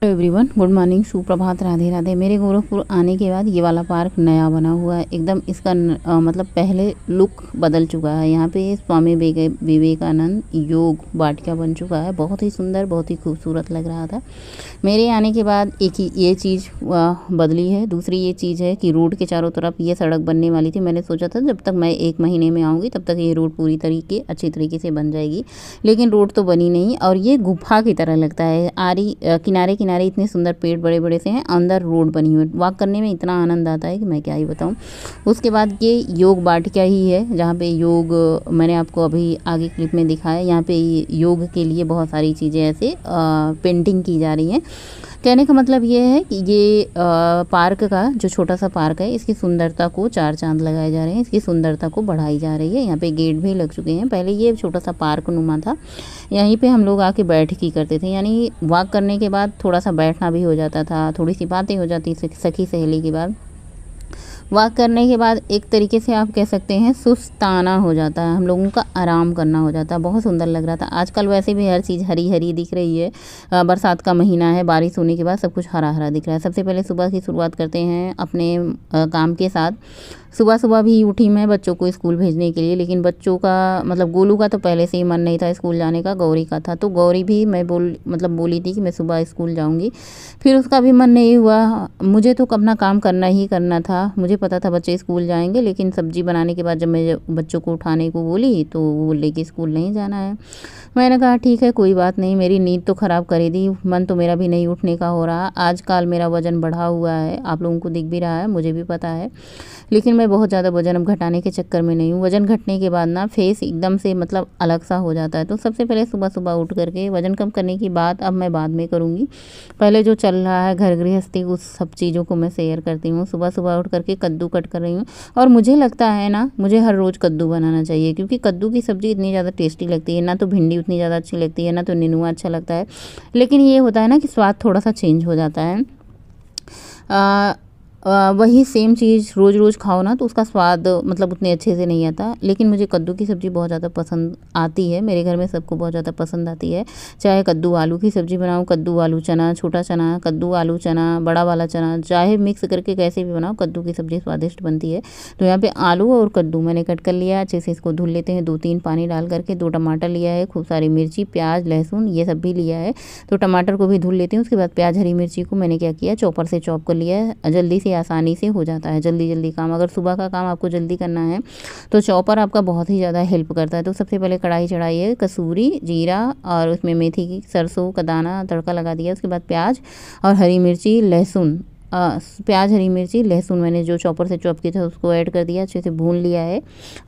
Hello everyone, good morning, सुप्रभात, राधे राधे। मेरे गोरखपुर आने के बाद ये वाला पार्क नया बना हुआ है एकदम। इसका मतलब पहले लुक बदल चुका है। यहाँ पे स्वामी विवेकानंद योग वाटिका बन चुका है। बहुत ही सुंदर, बहुत ही खूबसूरत लग रहा था। मेरे आने के बाद एक ही ये चीज़ बदली है। दूसरी ये चीज़ है कि रोड के चारों तरफ ये सड़क बनने वाली थी। मैंने सोचा था जब तक मैं 1 महीने में आऊँगी तब तक ये रोड पूरी तरीके अच्छी तरीके से बन जाएगी, लेकिन रोड तो बनी नहीं और ये गुफा की तरह लगता है। किनारे किनारे इतने सुंदर पेड़ बड़े बड़े से हैं, अंदर रोड बनी हुई है। वॉक करने में इतना आनंद आता है कि मैं क्या ही बताऊं। उसके बाद ये योग वाटिका ही है जहाँ पे योग मैंने आपको अभी आगे क्लिप में दिखाया। यहाँ पे योग के लिए बहुत सारी चीज़ें ऐसे पेंटिंग की जा रही हैं। कहने का मतलब ये है कि ये पार्क का जो छोटा सा पार्क है, इसकी सुंदरता को 4 चांद लगाए जा रहे हैं, इसकी सुंदरता को बढ़ाई जा रही है। यहाँ पे गेट भी लग चुके हैं। पहले ये छोटा सा पार्क नुमा था, यहीं पे हम लोग आके बैठकी करते थे, यानी वॉक करने के बाद थोड़ा सा बैठना भी हो जाता था, थोड़ी सी बातें हो जाती सखी सहेली के बाद। वॉक करने के बाद एक तरीके से आप कह सकते हैं सुस्ताना हो जाता है, हम लोगों का आराम करना हो जाता है। बहुत सुंदर लग रहा था। आजकल वैसे भी हर चीज़ हरी हरी दिख रही है। बरसात का महीना है, बारिश होने के बाद सब कुछ हरा हरा दिख रहा है। सबसे पहले सुबह की शुरुआत करते हैं अपने काम के साथ। सुबह सुबह भी उठी मैं बच्चों को स्कूल भेजने के लिए, लेकिन बच्चों का मतलब गोलू का तो पहले से ही मन नहीं था स्कूल जाने का, गौरी का था। तो गौरी भी मैं बोली थी कि मैं सुबह स्कूल जाऊंगी, फिर उसका भी मन नहीं हुआ। मुझे तो अपना काम करना ही करना था। मुझे पता था बच्चे स्कूल जाएंगे, लेकिन सब्जी बनाने के बाद जब मैं बच्चों को उठाने को बोली तो वो बोले कि स्कूल नहीं जाना है। मैंने कहा ठीक है, कोई बात नहीं। मेरी नींद तो ख़राब करी दी, मन तो मेरा भी नहीं उठने का हो रहा। आजकल मेरा वज़न बढ़ा हुआ है, आप लोगों को दिख भी रहा है, मुझे भी पता है, लेकिन मैं बहुत ज़्यादा वज़न अब घटाने के चक्कर में नहीं हूँ। वज़न घटने के बाद ना फेस एकदम से मतलब अलग सा हो जाता है। तो सबसे पहले सुबह सुबह उठ करके वज़न कम करने की बात अब मैं बाद में करूँगी। पहले जो चल रहा है घर गृहस्थी, उस सब चीज़ों को मैं शेयर करती हूँ। सुबह सुबह उठ करके कद्दू कट कर रही हूँ, और मुझे लगता है ना, मुझे हर रोज़ कद्दू बनाना चाहिए, क्योंकि कद्दू की सब्ज़ी इतनी ज़्यादा टेस्टी लगती है। ना तो भिंडी उतनी ज़्यादा अच्छी लगती है, ना तो नेनुआ अच्छा लगता है, लेकिन ये होता है ना कि स्वाद थोड़ा सा चेंज हो जाता है। वही सेम चीज़ रोज़ रोज़ खाओ ना तो उसका स्वाद मतलब उतने अच्छे से नहीं आता। लेकिन मुझे कद्दू की सब्ज़ी बहुत ज़्यादा पसंद आती है, मेरे घर में सबको बहुत ज़्यादा पसंद आती है। चाहे कद्दू आलू की सब्ज़ी बनाऊँ, कद्दू आलू चना, छोटा चना, कद्दू आलू चना, बड़ा वाला चना, चाहे मिक्स करके कैसे भी बनाओ, कद्दू की सब्ज़ी स्वादिष्ट बनती है। तो यहाँ पे आलू और कद्दू मैंने कट कर लिया, अच्छे से इसको धुल लेते हैं 2-3 पानी डाल करके। 2 टमाटर लिया है, खूब सारी मिर्ची, प्याज, लहसुन ये सब भी लिया है। तो टमाटर को भी धुल लेते हैं। उसके बाद प्याज हरी मिर्ची को मैंने क्या किया, चॉपर से चॉप कर लिया है। जल्दी से आसानी से हो जाता है, जल्दी जल्दी काम। अगर सुबह का काम आपको जल्दी करना है तो चॉपर आपका बहुत ही ज़्यादा हेल्प करता है। तो सबसे पहले कढ़ाई चढ़ाई है, कसूरी जीरा और उसमें मेथी की सरसों का दाना तड़का लगा दिया। उसके बाद प्याज और हरी मिर्ची, लहसुन, प्याज हरी मिर्ची लहसुन मैंने जो चॉपर से चॉप किया था उसको ऐड कर दिया, अच्छे से भून लिया है।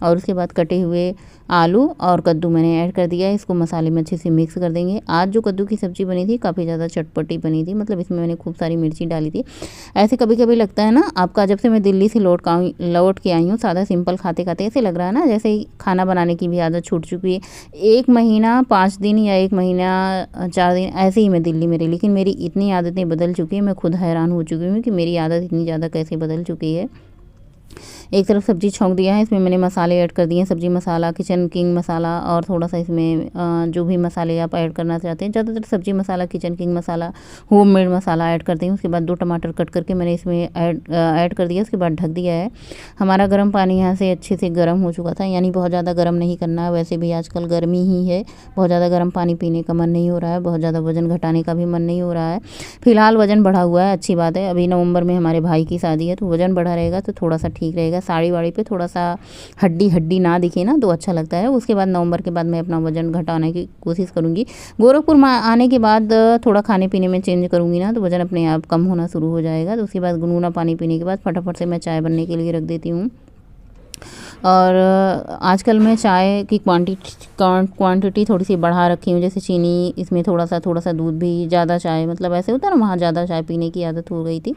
और उसके बाद कटे हुए आलू और कद्दू मैंने ऐड कर दिया है। इसको मसाले में अच्छे से मिक्स कर देंगे। आज जो कद्दू की सब्ज़ी बनी थी काफ़ी ज़्यादा चटपटी बनी थी, मतलब इसमें मैंने खूब सारी मिर्ची डाली थी। ऐसे कभी कभी लगता है ना आपका, जब से मैं दिल्ली से लौट के आई हूँ, सादा सिंपल खाते खाते ऐसे लग रहा है ना जैसे ही खाना बनाने की भी आदत छूट चुकी है। 1 महीना 5 दिन या 1 महीना 4 दिन ऐसे ही मैं दिल्ली में रही, लेकिन मेरी इतनी आदतें बदल चुकी है, मैं खुद हैरान हो चुकी हूँ कि मेरी आदत इतनी ज़्यादा कैसे बदल चुकी है। एक तरफ सब्ज़ी छौंक दिया है, इसमें मैंने मसाले ऐड कर दिए हैं, सब्ज़ी मसाला, किचन किंग मसाला, और थोड़ा सा इसमें जो भी मसाले आप ऐड करना चाहते हैं। ज़्यादातर सब्ज़ी मसाला, किचन किंग मसाला, होममेड मसाला ऐड करते हैं। उसके बाद 2 टमाटर कट करके मैंने इसमें ऐड कर दिया। उसके बाद ढक दिया है। हमारा गर्म पानी यहाँ से अच्छे से गर्म हो चुका था, यानी बहुत ज़्यादा गर्म नहीं करना है। वैसे भी आजकल गर्मी ही है, बहुत ज़्यादा गर्म पानी पीने का मन नहीं हो रहा है, बहुत ज़्यादा वज़न घटाने का भी मन नहीं हो रहा है। फिलहाल वज़न बढ़ा हुआ है, अच्छी बात है। अभी नवंबर में हमारे भाई की शादी है, तो वज़न बढ़ा रहेगा तो थोड़ा सा ठीक रहेगा। साड़ी वाड़ी पे थोड़ा सा हड्डी हड्डी ना दिखे ना तो अच्छा लगता है। उसके बाद नवंबर के बाद मैं अपना वज़न घटाने की कोशिश करूँगी। गोरखपुर में आने के बाद थोड़ा खाने पीने में चेंज करूँगी ना तो वज़न अपने आप कम होना शुरू हो जाएगा। तो उसके बाद गुनगुना पानी पीने के बाद फटाफट से मैं चाय बनने के लिए रख देती हूँ। और आजकल मैं चाय की क्वांटिटी थोड़ी सी बढ़ा रखी हूँ, जैसे चीनी इसमें थोड़ा सा दूध भी, ज़्यादा चाय मतलब ऐसे होता है ना, वहाँ ज़्यादा चाय पीने की आदत हो गई थी।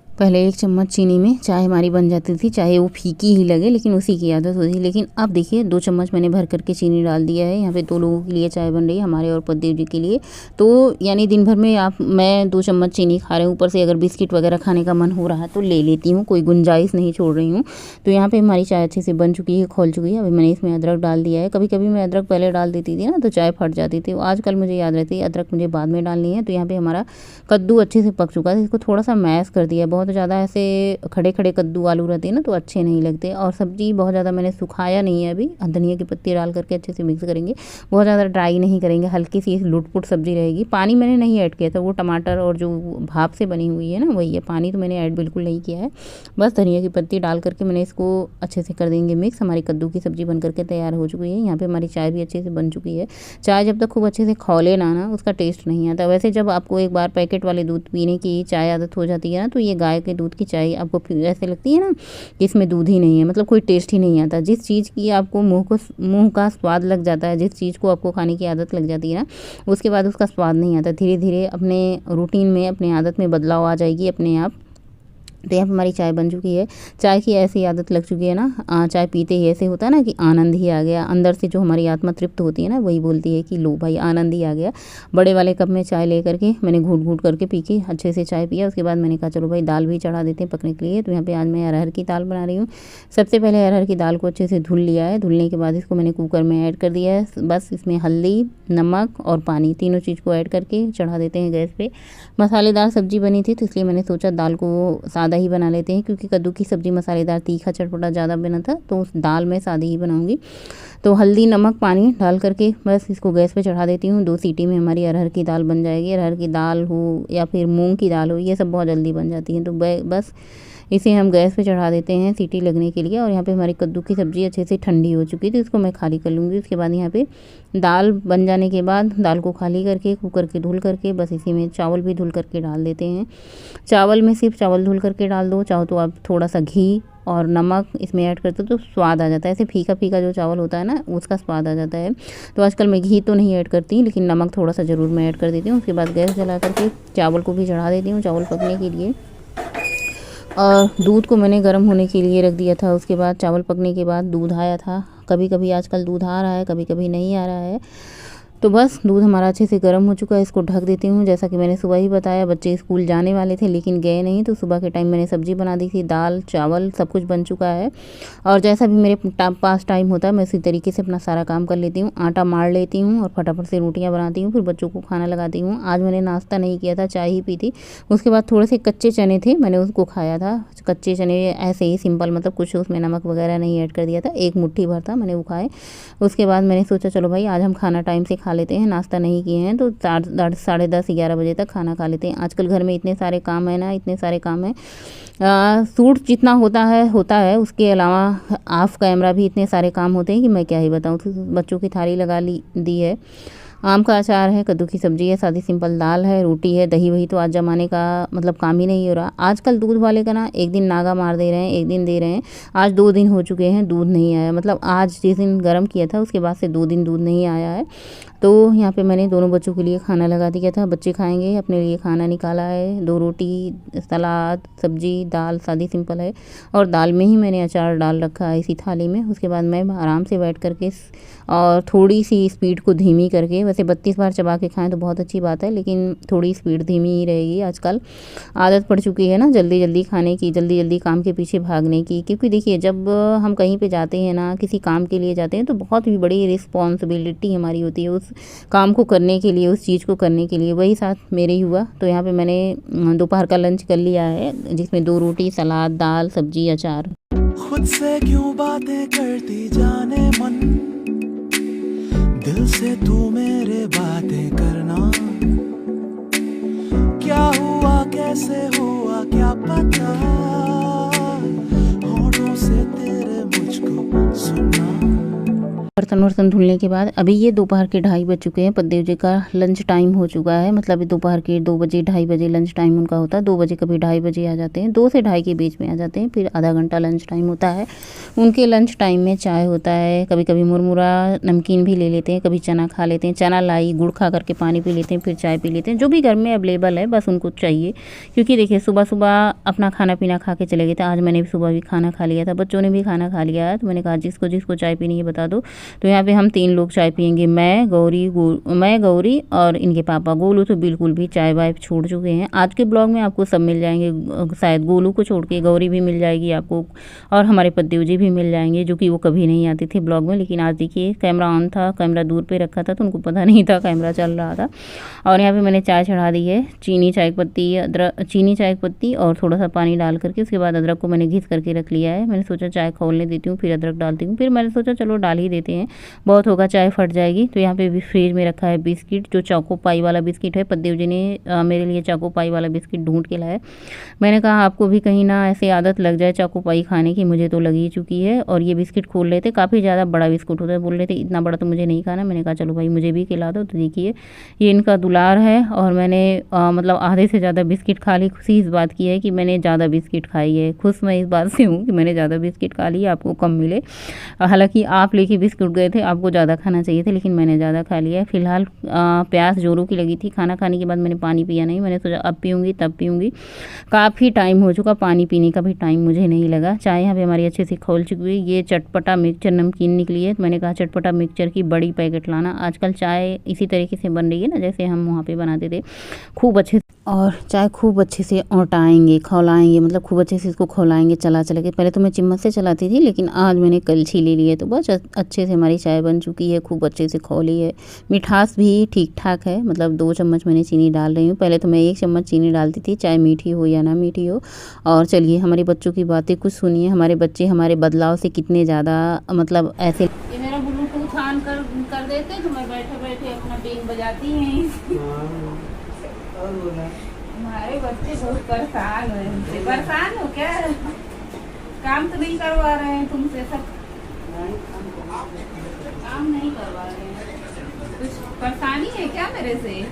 तो पहले 1 चम्मच चीनी में चाय हमारी बन जाती थी, चाहे वो फीकी ही लगे लेकिन उसी की आदत होती थी। लेकिन अब देखिए 2 चम्मच मैंने भर कर के चीनी डाल दिया है। यहाँ पे 2 लोगों के लिए चाय बन रही है, हमारे और पतिदेव जी के लिए। तो यानी दिन भर में मैं 2 चम्मच चीनी खा रही हूँ, ऊपर से अगर बिस्किट वगैरह खाने का मन हो रहा है तो ले लेती हूँ, कोई गुंजाइश नहीं छोड़ रही हूँ। तो यहाँ पर हमारी चाय अच्छे से बन चुकी है, खौल चुकी है। अभी मैंने इसमें अदरक डाल दिया है। कभी कभी मैं अदरक पहले डाल देती थी ना तो चाय फट जाती थी। आजकल मुझे याद रहती है अदरक मुझे बाद में डालनी है। तो यहाँ पर हमारा कद्दू अच्छे से पक चुका है, इसको थोड़ा सा मैश कर दिया। बहुत ज़्यादा ऐसे खड़े खड़े कद्दू आलू रहते हैं ना तो अच्छे नहीं लगते। और सब्ज़ी बहुत ज़्यादा मैंने सुखाया नहीं है, अभी धनिया की पत्ती डाल करके अच्छे से मिक्स करेंगे। बहुत ज़्यादा ड्राई नहीं करेंगे, हल्की सी लुटपुट सब्ज़ी रहेगी। पानी मैंने नहीं ऐड किया था, वो टमाटर और जो भाप से बनी हुई है ना वही है, पानी तो मैंने ऐड बिल्कुल नहीं किया है। बस धनिया की पत्ती डाल करके मैंने इसको अच्छे से कर देंगे मिक्स। हमारी कद्दू की सब्ज़ी बन करके तैयार हो चुकी है। यहाँ पर हमारी चाय भी अच्छे से बन चुकी है। चाय जब तक खूब अच्छे से खौले ना उसका टेस्ट नहीं आता। वैसे जब आपको एक बार पैकेट वाले दूध पीने की चाय आदत हो जाती है ना तो ये गाय के दूध की चाय आपको ऐसे लगती है ना कि इसमें दूध ही नहीं है, मतलब कोई टेस्ट ही नहीं आता। जिस चीज़ की आपको मुंह का स्वाद लग जाता है, जिस चीज़ को आपको खाने की आदत लग जाती है ना उसके बाद उसका स्वाद नहीं आता। धीरे धीरे अपने रूटीन में अपने आदत में बदलाव आ जाएगी अपने आप। तो यहाँ पर हमारी चाय बन चुकी है। चाय की ऐसी आदत लग चुकी है ना, चाय पीते ही ऐसे होता है ना कि आनंद ही आ गया। अंदर से जो हमारी आत्मा तृप्त होती है ना वही बोलती है कि लो भाई आनंद ही आ गया। बड़े वाले कप में चाय ले करके मैंने घूट घूट करके पी के अच्छे से चाय पिया। उसके बाद मैंने कहा चलो भाई दाल भी चढ़ा देते हैं पकने के लिए। तो यहाँ पर आज मैं अरहर की दाल बना रही हूँ। सबसे पहले अरहर की दाल को अच्छे से धुल लिया है। धुलने के बाद इसको मैंने कुकर में ऐड कर दिया है। बस इसमें हल्दी, नमक और पानी तीनों चीज़ को ऐड करके चढ़ा देते हैं गैस पे। मसालेदार सब्जी बनी थी तो इसलिए मैंने सोचा दाल को सादा ही बना लेते हैं, क्योंकि कद्दू की सब्ज़ी मसालेदार तीखा चटपटा ज़्यादा बना था तो उस दाल में सादी ही बनाऊंगी। तो हल्दी, नमक, पानी डाल करके बस इसको गैस पे चढ़ा देती हूँ। 2 सीटी में हमारी अरहर की दाल बन जाएगी। अरहर की दाल हो या फिर मूंग की दाल हो, ये सब बहुत जल्दी बन जाती हैं। तो बस इसे हम गैस पे चढ़ा देते हैं सीटी लगने के लिए। और यहाँ पे हमारी कद्दू की सब्ज़ी अच्छे से ठंडी हो चुकी है तो इसको मैं खाली कर लूँगी। उसके बाद यहाँ पे दाल बन जाने के बाद दाल को खाली करके कुकर के धुल करके बस इसी में चावल भी धुल करके डाल देते हैं। चावल में सिर्फ चावल धुल करके डाल दो, चाहो तो आप थोड़ा सा घी और नमक इसमें ऐड करते हो तो स्वाद आ जाता है। ऐसे फीका फीका जो चावल होता है ना उसका स्वाद आ जाता है। तो आजकल मैं घी तो नहीं ऐड करती लेकिन नमक थोड़ा सा ज़रूर मैं ऐड कर देती हूँ। उसके बाद गैस जला करके चावल को भी चढ़ा देती हूँ चावल पकने के लिए। और दूध को मैंने गर्म होने के लिए रख दिया था। उसके बाद चावल पकने के बाद दूध आया था। कभी कभी आजकल दूध आ रहा है, कभी कभी नहीं आ रहा है। तो बस दूध हमारा अच्छे से गर्म हो चुका है, इसको ढक देती हूँ। जैसा कि मैंने सुबह ही बताया बच्चे स्कूल जाने वाले थे लेकिन गए नहीं, तो सुबह के टाइम मैंने सब्ज़ी बना दी थी, दाल चावल सब कुछ बन चुका है। और जैसा भी मेरे पास टाइम होता है मैं उसी तरीके से अपना सारा काम कर लेती हूँ। आटा मार लेती हूँ और फटाफट से रोटियाँ बनाती हूँ, फिर बच्चों को खाना लगाती हूँ। आज मैंने नाश्ता नहीं किया था, चाय ही पी थी। उसके बाद थोड़े से कच्चे चने थे, मैंने उसको खाया था। कच्चे चने ऐसे ही सिंपल, मतलब कुछ उसमें नमक वगैरह नहीं ऐड कर दिया था, 1 मुट्ठी भर था, मैंने वो खाए। उसके बाद मैंने सोचा चलो भाई आज हम खाना टाइम से खा लेते हैं, नाश्ता नहीं किए हैं तो 10:30-11 बजे तक खाना खा लेते हैं। आजकल घर में इतने सारे काम है ना, इतने सारे काम है। सूट जितना होता है उसके अलावा ऑफ कैमरा भी इतने सारे काम होते हैं कि मैं क्या ही बताऊँ। तो बच्चों की थाली लगा दी है, आम का अचार है, कद्दू की सब्ज़ी है, सादी सिंपल दाल है, रोटी है, दही वही तो आज जमाने का मतलब काम ही नहीं हो रहा। आजकल दूध वाले का ना एक दिन नागा मार दे रहे हैं, एक दिन दे रहे हैं। आज 2 दिन हो चुके हैं दूध नहीं आया, मतलब आज जिस दिन गर्म किया था उसके बाद से 2 दिन दूध नहीं आया है। तो यहाँ पे मैंने दोनों बच्चों के लिए खाना लगा दिया था, बच्चे खाएंगे, अपने लिए खाना निकाला है। 2 रोटी, सलाद, सब्जी, दाल सादी सिंपल है और दाल में ही मैंने अचार डाल रखा है इसी थाली में। उसके बाद मैं आराम से बैठ करके और थोड़ी सी स्पीड को धीमी करके, वैसे 32 बार चबा के खाएं तो बहुत अच्छी बात है लेकिन थोड़ी स्पीड धीमी ही रहेगी। आजकल आदत पड़ चुकी है ना जल्दी जल्दी खाने की, जल्दी जल्दी काम के पीछे भागने की। क्योंकि देखिए जब हम कहीं पे जाते हैं ना, किसी काम के लिए जाते हैं तो बहुत ही बड़ी रिस्पॉन्सिबिलिटी हमारी होती है उस काम को करने के लिए, उस चीज़ को करने के लिए। वही साथ मेरे ही हुआ। तो यहाँ पे मैंने दोपहर का लंच कर लिया है जिसमें 2 रोटी, सलाद, दाल, सब्जी, अचार। खुद से क्यों बातें करती जाने मन, दिल से तू मेरे बातें करना। क्या हुआ कैसे हुआ क्या पता, होठों से तेरे मुझको सुनना। बर्तन वर्तन धुलने के बाद अभी ये दोपहर के 2:30 बज चुके हैं। पतिदेव जी का लंच टाइम हो चुका है, मतलब दोपहर के 2 बजे 2:30 बजे लंच टाइम उनका होता है। 2 बजे कभी 2:30 बजे आ जाते हैं, 2 से 2:30 के बीच में आ जाते हैं। फिर आधा घंटा लंच टाइम होता है। उनके लंच टाइम में चाय होता है, कभी कभी मुरमुरा नमकीन भी ले लेते हैं, कभी चना खा लेते हैं, चना लाई गुड़ खा करके पानी पी लेते हैं, फिर चाय पी लेते हैं। जो भी घर में अवेलेबल है बस उनको चाहिए, क्योंकि देखिए सुबह सुबह अपना खाना पीना खा के चले गए थे। आज मैंने भी सुबह भी खाना खा लिया था, बच्चों ने भी खाना खा लिया है। तो मैंने कहा जिसको जिसको चाय पीनी है बता दो। तो यहाँ पे हम 3 लोग चाय पियेंगे, मैं गौरी और इनके पापा। गोलू तो बिल्कुल भी चाय वाय छोड़ चुके हैं। आज के ब्लॉग में आपको सब मिल जाएंगे, शायद गोलू को छोड़ के गौरी भी मिल जाएगी आपको, और हमारे पतिदेव जी भी मिल जाएंगे, जो कि वो कभी नहीं आते थे ब्लॉग में। लेकिन आज देखिए कैमरा ऑन था, कैमरा दूर पे रखा था तो उनको पता नहीं था कैमरा चल रहा था। और यहाँ पे मैंने चाय चढ़ा दी है, चीनी चाय पत्ती और थोड़ा सा पानी डाल करके, उसके बाद अदरक को मैंने घिस करके रख लिया है। मैंने सोचा चाय खोलने देती हूँ फिर अदरक डालती हूँ, फिर मैंने सोचा चलो डाल ही देते हैं, बहुत होगा चाय फट जाएगी। तो यहाँ पे भी फ्रिज में रखा है बिस्किट, जो चौको पाई वाला बिस्किट है। पतिदेव जी ने मेरे लिए चौको पाई वाला बिस्किट ढूंढ के लाया। मैंने कहा आपको भी कहीं ना ऐसे आदत लग जाए चौको पाई खाने की, मुझे तो लगी चुकी है। और ये बिस्किट खोल रहे थे, काफ़ी ज़्यादा बड़ा बिस्कुट होता है, बोल रहे थे इतना बड़ा तो मुझे नहीं खाना। मैंने कहा चलो भाई मुझे भी खिला दो। तो देखिए ये इनका दुलार है, और मैंने मतलब आधे से ज़्यादा बिस्किट खा ली। खुशी इस बात की है कि मैंने ज़्यादा बिस्किट खाई है, खुश मैं इस बात से हूँ कि मैंने ज़्यादा बिस्किट खा ली, आपको कम मिले। हालांकि आप लेके बिस्कुट गए थे, आपको ज़्यादा खाना चाहिए था, लेकिन मैंने ज़्यादा खा लिया है। फिलहाल प्यास जोरों की लगी थी। खाना खाने के बाद मैंने पानी पिया नहीं, मैंने सोचा अब पीऊँगी तब पीऊँगी। काफ़ी टाइम हो चुका, पानी पीने का भी टाइम मुझे नहीं लगा। चाय यहाँ पे हमारी अच्छे से खोल चुकी है। ये चटपटा मिक्सचर नमकीन निकली है, तो मैंने कहा चटपटा मिक्सचर की बड़ी पैकेट लाना। आजकल चाय इसी तरीके से बन रही है ना, जैसे हम वहाँ पे बनाते थे, खूब अच्छे। और चाय खूब अच्छे से औटाएंगे, खौलाएंगे, मतलब खूब अच्छे से इसको खौलाएंगे चला के। पहले तो मैं चम्मच से चलाती थी, लेकिन आज मैंने कलछी ले ली है, तो बस अच्छे से हमारी चाय बन चुकी है, खूब अच्छे से खौली है। मिठास भी ठीक ठाक है, मतलब 2 चम्मच मैंने चीनी डाल रही हूँ। पहले तो मैं 1 चम्मच चीनी डालती थी, चाय मीठी हो या ना मीठी हो। और चलिए हमारे बच्चों की बातें कुछ सुनिए। हमारे बच्चे हमारे बदलाव से कितने ज़्यादा मतलब ऐसे। ये मेरा ब्लूटूथ ऑन कर देते तो मैं बैठे बैठे अपना बीन बजाती हैं। हमारे बच्चे बहुत परेशान हैं हमसे। परेशान हो क्या? काम तो नहीं करवा रहे हैं तुमसे, सब काम नहीं करवा रहे हैं। कुछ परेशानी है क्या मेरे से?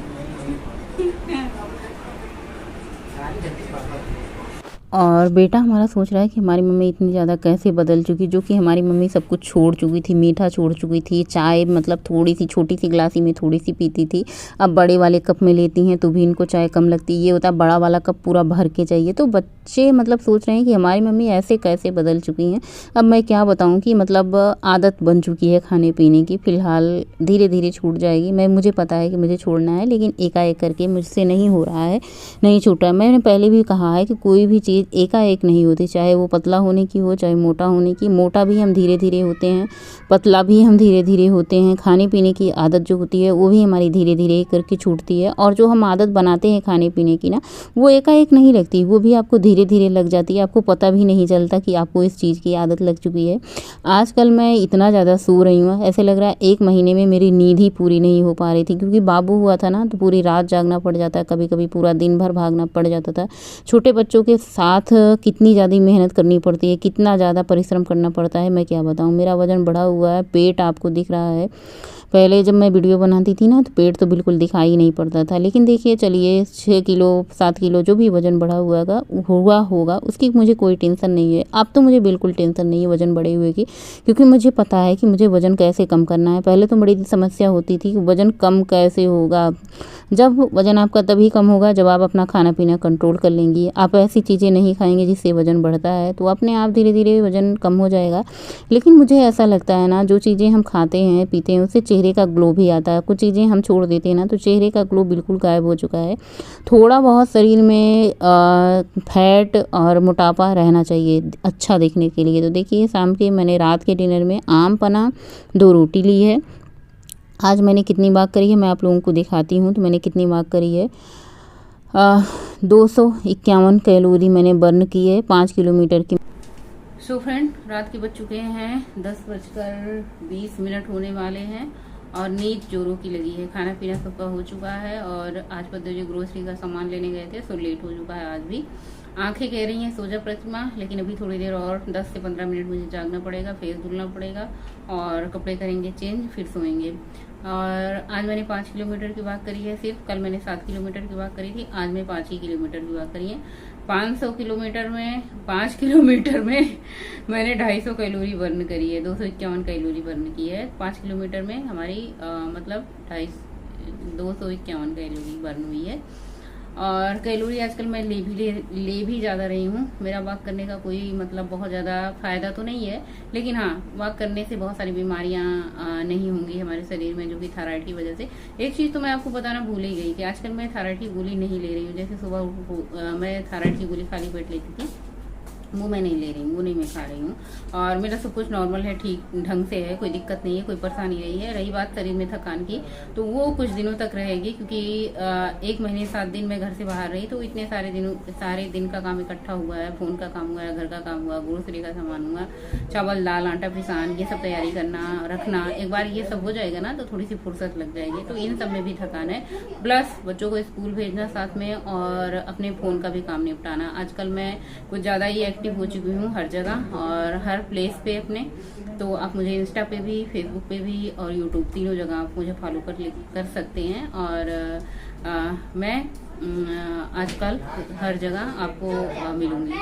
और बेटा हमारा सोच रहा है कि हमारी मम्मी इतनी ज़्यादा कैसे बदल चुकी, जो कि हमारी मम्मी सब कुछ छोड़ चुकी थी, मीठा छोड़ चुकी थी, चाय मतलब थोड़ी सी छोटी सी गिलासी में थोड़ी सी पीती थी, अब बड़े वाले कप में लेती हैं तो भी इनको चाय कम लगती है। ये होता है बड़ा वाला कप पूरा भर के चाहिए। तो बच्चे मतलब सोच रहे हैं कि हमारी मम्मी ऐसे कैसे बदल चुकी हैं। अब मैं क्या बताऊँ कि मतलब आदत बन चुकी है खाने पीने की। फ़िलहाल धीरे धीरे छूट जाएगी। मुझे पता है कि मुझे छोड़ना है, लेकिन एकाएक करके मुझसे नहीं हो रहा है, नहीं छूटा। मैंने पहले भी कहा है कि कोई भी चीज़ एकाएक नहीं होती, चाहे वो पतला होने की हो चाहे मोटा होने की। मोटा भी हम धीरे धीरे होते हैं, पतला भी हम धीरे धीरे होते हैं। खाने पीने की आदत जो होती है वो भी हमारी धीरे धीरे करके छूटती है। और जो हम आदत बनाते हैं खाने पीने की ना, वो एकाएक नहीं लगती, वो भी आपको धीरे धीरे लग जाती है। आपको पता भी नहीं चलता कि आपको इस चीज़ की आदत लग चुकी है। आजकल मैं इतना ज़्यादा सो रही हूँ, ऐसे लग रहा है 1 महीने में मेरी नींद ही पूरी नहीं हो पा रही थी, क्योंकि बाबू हुआ था ना तो पूरी रात जागना पड़ जाता है, कभी कभी पूरा दिन भर भागना पड़ जाता था। छोटे बच्चों के साथ कितनी ज़्यादा मेहनत करनी पड़ती है, कितना ज़्यादा परिश्रम करना पड़ता है, मैं क्या बताऊँ। मेरा वज़न बढ़ा हुआ है, पेट आपको दिख रहा है। पहले जब मैं वीडियो बनाती थी ना तो पेट तो बिल्कुल दिखाई नहीं पड़ता था, लेकिन देखिए चलिए 6 किलो 7 किलो जो भी वज़न बढ़ा हुआ होगा उसकी मुझे कोई टेंशन नहीं है। अब तो मुझे बिल्कुल टेंशन नहीं है वज़न बढ़े हुए की, क्योंकि मुझे पता है कि मुझे वज़न कैसे कम करना है। पहले तो बड़ी समस्या होती थी कि वज़न कम कैसे होगा। जब वज़न आपका तभी कम होगा जब आप अपना खाना पीना कंट्रोल कर लेंगी, आप ऐसी चीज़ें नहीं खाएंगे जिससे वज़न बढ़ता है, तो अपने आप धीरे धीरे वज़न कम हो जाएगा। लेकिन मुझे ऐसा लगता है ना, जो चीज़ें हम खाते हैं पीते हैं उससे चेहरे का ग्लो भी आता है। कुछ चीज़ें हम छोड़ देते हैं ना तो चेहरे का ग्लो बिल्कुल गायब हो चुका है। थोड़ा बहुत शरीर में फैट और मोटापा रहना चाहिए अच्छा दिखने के लिए। तो देखिए शाम के मैंने रात के डिनर में आम पना 2 रोटी ली है। आज मैंने कितनी बात करी है मैं आप लोगों को दिखाती हूँ। तो मैंने कितनी बात करी है, 251 कैलोरी मैंने बर्न की है 5 किलोमीटर की। सो फ्रेंड, रात के बज चुके हैं 10:20 होने वाले हैं, और नींद जोरों की लगी है। खाना पीना सबका हो चुका है और आज पद्दू जी ग्रोसरी का सामान लेने गए थे, सो लेट हो चुका है आज भी। आंखें कह रही हैं सो जा प्रतिमा, लेकिन अभी थोड़ी देर और 10 से 15 मिनट मुझे जागना पड़ेगा, फेस धुलना पड़ेगा और कपड़े करेंगे चेंज, फिर सोएंगे। और आज मैंने 5 किलोमीटर की वॉक करी है सिर्फ। कल मैंने 7 किलोमीटर की वॉक करी थी, आज मैं 5 ही किलोमीटर की वॉक करी है। 500 किलोमीटर में 5 किलोमीटर में मैंने 250 कैलोरी बर्न करी है, 251 कैलोरी बर्न की है। 5 किलोमीटर में हमारी मतलब 251 कैलोरी बर्न हुई है। और कैलोरी आजकल मैं ले भी ज़्यादा रही हूँ। मेरा वॉक करने का कोई मतलब बहुत ज़्यादा फायदा तो नहीं है, लेकिन हाँ वॉक करने से बहुत सारी बीमारियाँ नहीं होंगी हमारे शरीर में, जो कि थायराइड की वजह से। एक चीज़ तो मैं आपको बताना भूल ही गई कि आजकल मैं थायराइड की गोली नहीं ले रही हूँ। जैसे सुबह मैं थायराइड की गोली खाली पेट लेती थी, वो मैं नहीं ले रही हूँ, वो नहीं मैं खा रही हूँ। और मेरा सब कुछ नॉर्मल है, ठीक ढंग से है, कोई दिक्कत नहीं है, कोई परेशानी नहीं है। रही बात शरीर में थकान की, तो वो कुछ दिनों तक रहेगी, क्योंकि 1 महीने 7 दिन मैं घर से बाहर रही, तो इतने सारे दिन का काम इकट्ठा हुआ है। फोन का काम हुआ है, घर का काम हुआ, ग्रोसरी का सामान हुआ, चावल दाल आटा पिसान, ये सब तैयारी करना रखना। एक बार ये सब हो जाएगा ना तो थोड़ी सी फुर्सत लग जाएगी, तो इन सब में भी थकान है। प्लस बच्चों को स्कूल भेजना साथ में, और अपने फोन का भी काम निपटाना। आजकल मैं कुछ ज्यादा ही एक्टिव हो चुकी हूँ हर जगह और हर प्लेस पे अपने। तो आप मुझे इंस्टा पे भी, फेसबुक पे भी और यूट्यूब, तीनों जगह आप मुझे फॉलो कर सकते हैं। और मैं आजकल हर जगह आपको मिलूंगी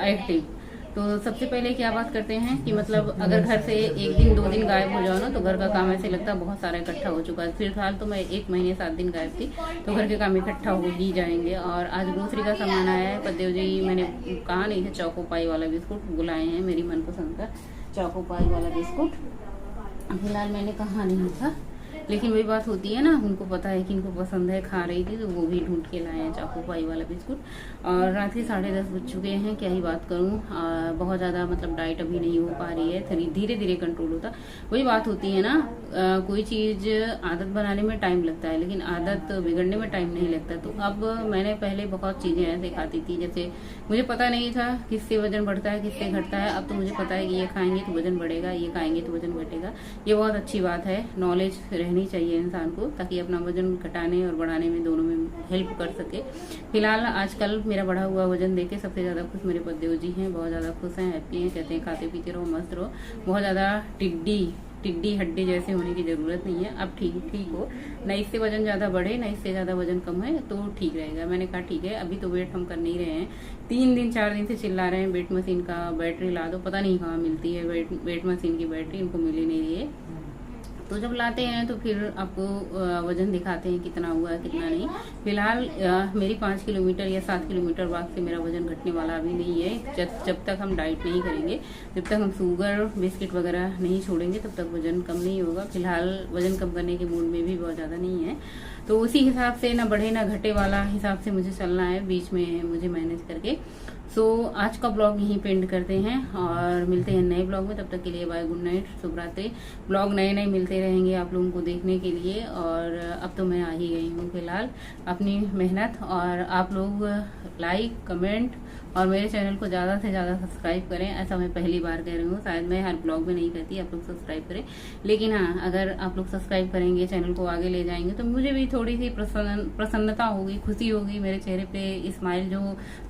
एक्टिव। तो सबसे पहले क्या बात करते हैं कि मतलब अगर घर से 1 दिन 2 दिन गायब हो जाओ ना, तो घर का काम ऐसे लगता है बहुत सारा इकट्ठा हो चुका है। फिलहाल तो मैं 1 महीने 7 दिन गायब थी, तो घर के काम इकट्ठा हो ही जाएंगे। और आज ग्रोसरी का सामान आया है। पद्देव जी मैंने कहा नहीं था, चौको पाई वाला बिस्कुट बुलाए हैं, मेरी मनपसंद का चौको पाई वाला बिस्कुट। फिलहाल मैंने कहा नहीं था, लेकिन वही बात होती है ना, उनको पता है कि इनको पसंद है, खा रही थी, तो वो भी ढूंढ के लाए हैं चाकू पाई वाला बिस्कुट। और रात के 10:30 बज चुके हैं, क्या ही बात करूं। बहुत ज़्यादा मतलब डाइट अभी नहीं हो पा रही है, धीरे धीरे कंट्रोल होता। वही बात होती है ना, कोई चीज़ आदत बनाने में टाइम लगता है, लेकिन आदत बिगड़ने में टाइम नहीं लगता। तो अब मैंने पहले बहुत चीज़ें ऐसे खाती थी, जैसे मुझे पता नहीं था किससे वजन बढ़ता है, किससे घटता है। अब तो मुझे पता है कि ये खाएंगे तो वजन बढ़ेगा, ये खाएंगे तो वजन घटेगा। ये बहुत अच्छी बात है, नॉलेज रहनी चाहिए इंसान को, ताकि अपना वजन घटाने और बढ़ाने में दोनों में हेल्प कर सके। फिलहाल आजकल मेरा बढ़ा हुआ वजन देख के सबसे ज़्यादा खुश मेरे पद्देव जी हैं, बहुत ज़्यादा खुश हैं, हैप्पी हैं, कहते हैं खाते पीते रहो, मस्त रहो। बहुत ज़्यादा टिड्डी हड्डी जैसे होने की ज़रूरत नहीं है। अब ठीक हो, न इससे वजन ज़्यादा बढ़े, न इससे ज़्यादा वजन कम है, तो ठीक रहेगा। मैंने कहा ठीक है, अभी तो वेट हम कर नहीं रहे हैं। 3 दिन 4 दिन से चिल्ला रहे हैं वेट मशीन का बैटरी ला दो, पता नहीं कहाँ मिलती है वेट मशीन की बैटरी, इनको मिल ही नहीं रही है। तो जब लाते हैं तो फिर आपको वजन दिखाते हैं कितना हुआ है कितना नहीं। फिलहाल मेरी 5 किलोमीटर या 7 किलोमीटर वॉक से मेरा वजन घटने वाला अभी नहीं है। जब तक हम डाइट नहीं करेंगे, जब तक हम शुगर बिस्किट वगैरह नहीं छोड़ेंगे, तब तक वजन कम नहीं होगा। फिलहाल वजन कम करने के मूड में भी बहुत ज़्यादा नहीं है, तो उसी हिसाब से ना बढ़े ना घटे वाला हिसाब से मुझे चलना है, बीच में मुझे मैनेज करके। सो आज का ब्लॉग यहीं पे एंड करते हैं और मिलते हैं नए ब्लॉग में। तब तक के लिए बाय, गुड नाइट, शुभ रात्रि। ब्लॉग नए मिलते रहेंगे आप लोगों को देखने के लिए। और अब तो मैं आ ही गई हूँ फिलहाल अपनी मेहनत। और आप लोग लाइक, कमेंट और मेरे चैनल को ज़्यादा से ज़्यादा सब्सक्राइब करें। ऐसा मैं पहली बार कह रही हूँ, शायद मैं हर ब्लॉग में नहीं कहती आप लोग सब्सक्राइब करें, लेकिन हाँ अगर आप लोग सब्सक्राइब करेंगे, चैनल को आगे ले जाएंगे, तो मुझे भी थोड़ी सी प्रसन्नता होगी, खुशी होगी। मेरे चेहरे पे स्माइल जो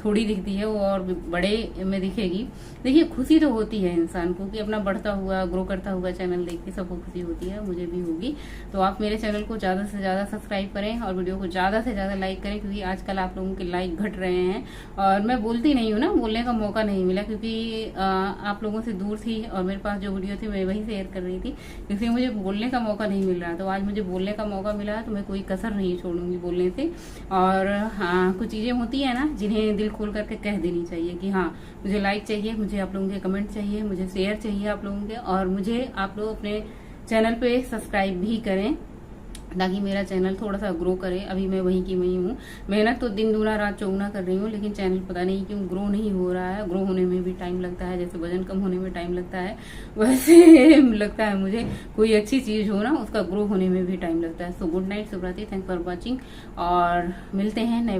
थोड़ी दिखती है वो और बड़े में दिखेगी। देखिए खुशी तो होती है इंसान को कि अपना बढ़ता हुआ, ग्रो करता हुआ चैनल देख के सबको खुशी होती है, मुझे भी होगी। तो आप मेरे चैनल को ज़्यादा से ज़्यादा सब्सक्राइब करें और वीडियो को ज़्यादा से ज़्यादा लाइक करें, क्योंकि आजकल आप लोगों के लाइक घट रहे हैं। और मैं बोलती नहीं हूँ ना, बोलने का मौका नहीं मिला, क्योंकि आप लोगों से दूर थी और मेरे पास जो वीडियो थी मैं वही शेयर कर रही थी, इसलिए मुझे बोलने का मौका नहीं मिल रहा। तो आज मुझे बोलने का मौका मिला, तो मैं कोई कसर नहीं छोड़ूंगी बोलने से। और हाँ कुछ चीज़ें होती है ना जिन्हें दिल खोल करके कह देनी चाहिए कि हाँ मुझे लाइक चाहिए, मुझे आप लोगों के कमेंट चाहिए, मुझे शेयर चाहिए आप लोगों के, और मुझे आप लोग अपने चैनल पे सब्सक्राइब भी करें, ताकि मेरा चैनल थोड़ा सा ग्रो करे। अभी मैं वहीं की वहीं हूँ, मेहनत तो दिन दूना रात चौगुना कर रही हूँ, लेकिन चैनल पता नहीं क्यों ग्रो नहीं हो रहा है। ग्रो होने में भी टाइम लगता है, जैसे वजन कम होने में टाइम लगता है, वैसे लगता है मुझे कोई अच्छी चीज़ हो ना, उसका ग्रो होने में भी टाइम लगता है। सो गुड नाइट, शुभ रात्रि, थैंक्स फॉर वॉचिंग, और मिलते हैं नए